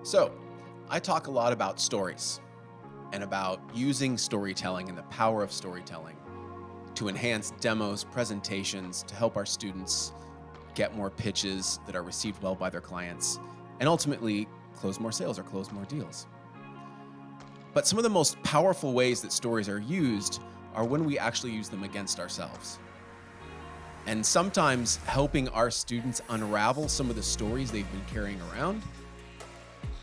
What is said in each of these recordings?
So, I talk a lot about stories and about using storytelling and the power of storytelling to enhance demos, presentations, to help our students get more pitches that are received well by their clients, and ultimately close more sales or close more deals. But some of the most powerful ways that stories are used are when we actually use them against ourselves. And sometimes helping our students unravel some of the stories they've been carrying around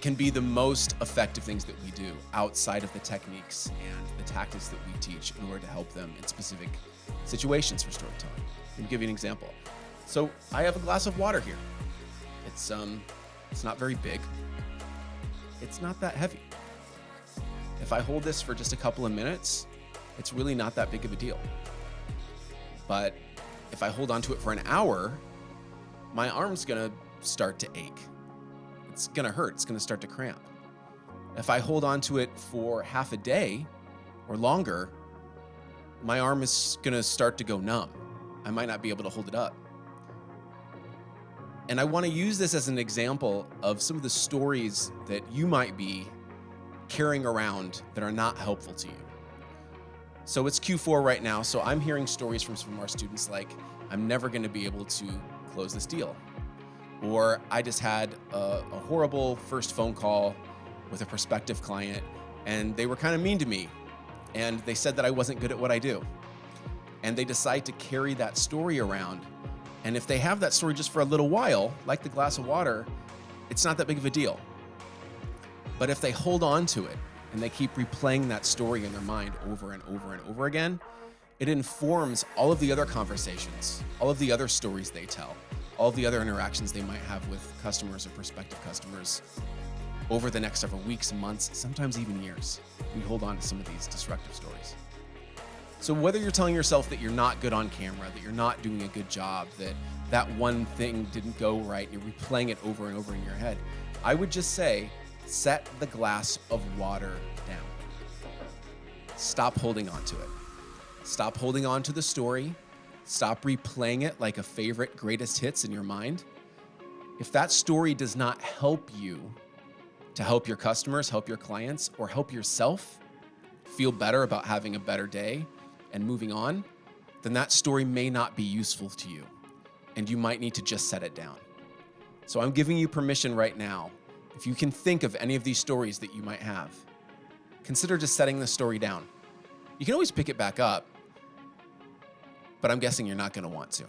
can be the most effective things that we do outside of the techniques and the tactics that we teach in order to help them in specific situations for storytelling. Let me give you an example. So I have a glass of water here. It's not very big. It's not that heavy. If I hold this for just a couple of minutes, it's really not that big of a deal. But if I hold onto it for an hour, my arm's gonna start to ache. It's gonna hurt, it's gonna start to cramp. If I hold onto it for half a day or longer, my arm is gonna start to go numb. I might not be able to hold it up. And I wanna use this as an example of some of the stories that you might be carrying around that are not helpful to you. So it's Q4 right now, so I'm hearing stories from some of our students like, I'm never gonna be able to close this deal. Or I just had a horrible first phone call with a prospective client and they were kind of mean to me and they said that I wasn't good at what I do. And they decide to carry that story around. And if they have that story just for a little while, like the glass of water, it's not that big of a deal. But if they hold on to it and they keep replaying that story in their mind over and over and over again, it informs all of the other conversations, all of the other stories they tell, all of the other interactions they might have with customers or prospective customers over the next several weeks, months, sometimes even years. We hold on to some of these destructive stories. So whether you're telling yourself that you're not good on camera, that you're not doing a good job, that that one thing didn't go right, you're replaying it over and over in your head, I would just say, set the glass of water down. Stop holding on to it. Stop holding on to the story. Stop replaying it like a favorite greatest hits in your mind. If that story does not help you to help your customers, help your clients, or help yourself feel better about having a better day and moving on, then that story may not be useful to you, and you might need to just set it down. So I'm giving you permission right now. If you can think of any of these stories that you might have, consider just setting the story down. You can always pick it back up, but I'm guessing you're not going to want to.